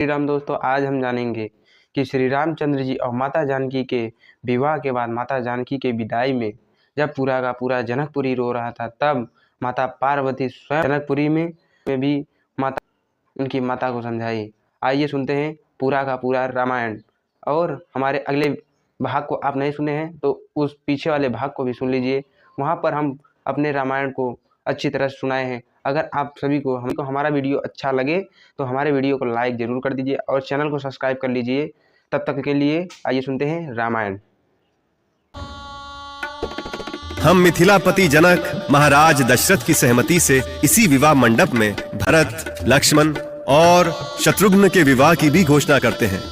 श्री राम दोस्तों, आज हम जानेंगे कि श्री रामचंद्र जी और माता जानकी के विवाह के बाद माता जानकी के विदाई में जब पूरा का पूरा जनकपुरी रो रहा था, तब माता पार्वती स्वयं जनकपुरी में भी माता उनकी माता को समझाई। आइए सुनते हैं पूरा का पूरा रामायण। और हमारे अगले भाग को आप नहीं सुने हैं तो उस पीछे वाले भाग को भी सुन लीजिए, वहाँ पर हम अपने रामायण को अच्छी तरह से सुनाए हैं। अगर आप सभी को हमको हमारा वीडियो अच्छा लगे तो हमारे वीडियो को लाइक ज़रूर कर दीजिए और चैनल को सब्सक्राइब कर लीजिए। तब तक के लिए आइए सुनते हैं रामायण। हम मिथिलापति जनक महाराज दशरथ की सहमति से इसी विवाह मंडप में भरत, लक्ष्मण और शत्रुघ्न के विवाह की भी घोषणा करते हैं।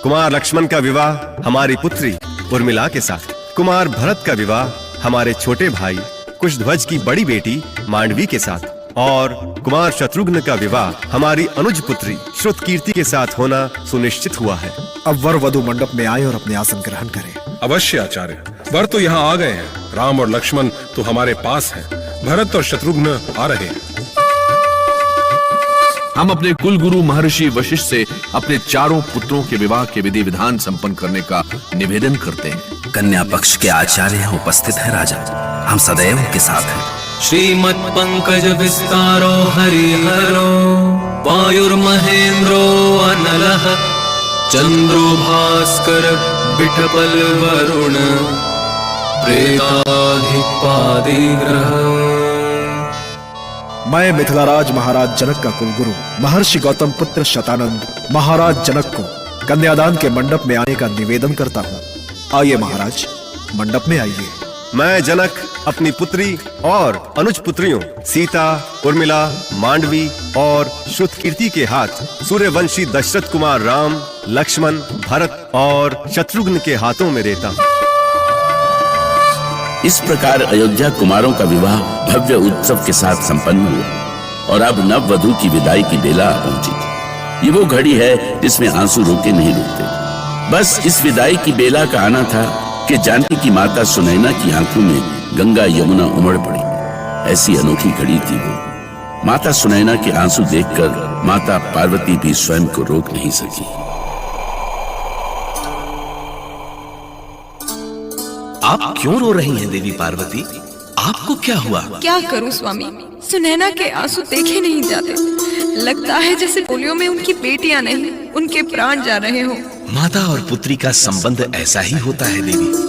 कुमार लक्ष्मण का विवाह हमारी पुत्री उर्मिला के साथ, कुमार भरत का विवाह हमारे छोटे भाई कुशध्वज की बड़ी बेटी मांडवी के साथ और कुमार शत्रुघ्न का विवाह हमारी अनुज पुत्री श्रुतकीर्ति के साथ होना सुनिश्चित हुआ है। अब वर वधु मंडप में आए और अपने आसन ग्रहण करें। अवश्य आचार्य, वर तो यहाँ आ गए हैं। राम और लक्ष्मण तो हमारे पास हैं। भरत और शत्रुघ्न आ रहे हैं। हम अपने कुल गुरु महर्षि वशिष्ठ से अपने चारों पुत्रों के विवाह के विधि विधान संपन्न करने का निवेदन करते हैं। कन्या पक्ष के आचार्य उपस्थित है राजा, हम सदैव उनके साथ हैं। श्रीमत् पंकज विस्तारो हरिहरो वायुर्महेन्द्रो अनलः चंद्रो भास्कर बिठपल वरुण प्रेताधिपादि ग्रह। मैं मिथिलाराज महाराज जनक का कुलगुरु महर्षि गौतम पुत्र शतानंद महाराज जनक को कन्यादान के मंडप में आने का निवेदन करता हूँ। आइए महाराज, मंडप में आइए। मैं जनक अपनी पुत्री और अनुज पुत्रियों सीता, उर्मिला, मांडवी और श्रुतकीर्ति के हाथ सूर्यवंशी दशरथ कुमार राम, लक्ष्मण, भरत और शत्रुघ्न के हाथों में देता हूँ। इस प्रकार अयोध्या कुमारों का विवाह भव्य उत्सव के साथ संपन्न हुआ और अब नव वधु की विदाई की बेला पहुंची। ये वो घड़ी है जिसमें आंसू रोके नहीं रुकते। बस इस विदाई की बेला का आना था कि जानकी की माता सुनैना की आंखों में गंगा यमुना उमड़ पड़ी। ऐसी अनोखी घड़ी थी वो। माता सुनैना के आंसू देखकर माता पार्वती भी स्वयं को रोक नहीं सकी। आप क्यों रो रही हैं देवी पार्वती? आपको क्या हुआ? क्या करूं स्वामी, सुनैना के आंसू देखे नहीं जाते। लगता है जैसे पोलियो में उनकी बेटियां नहीं, उनके प्राण जा रहे हो। माता और पुत्री का संबंध ऐसा ही होता है देवी।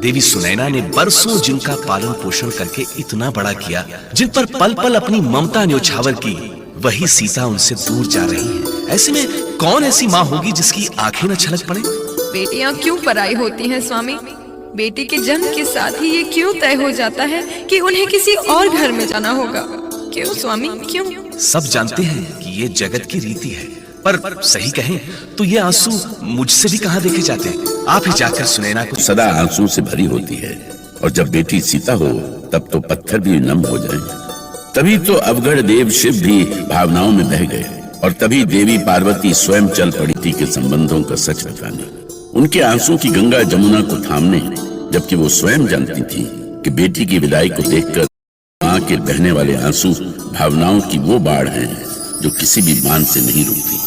देवी सुनैना ने बरसों जिनका पालन पोषण करके इतना बड़ा किया, जिन पर पल पल अपनी ममता न्योछावर की, वही सीता उनसे दूर जा रही है। ऐसे में कौन ऐसी माँ होगी जिसकी आंखें न छलक पड़े? बेटियां क्यों पराई होती हैं स्वामी? बेटी के जन्म के साथ ही ये क्यों तय हो जाता है कि उन्हें किसी और घर में जाना होगा? क्यों स्वामी, क्यों? सब जानते हैं कि ये जगत की रीति है, पर सही कहें तो ये आंसू मुझसे भी कहाँ देखे जाते हैं। आप ही जाकर सुनैना को। सदा आंसू से भरी होती है और जब बेटी सीता हो तब तो पत्थर भी नम हो जाए। तभी तो अवगढ़ देव शिव भी भावनाओं में बह गए और तभी देवी पार्वती स्वयं चल पड़ी थी के संबंधों का सच बताने, उनके आंसू की गंगा जमुना को थामने, जबकि वो स्वयं जानती थी कि बेटी की विदाई को देखकर मां के बहने वाले आंसू भावनाओं की वो बाढ़ हैं जो किसी भी बांध से नहीं रुकती।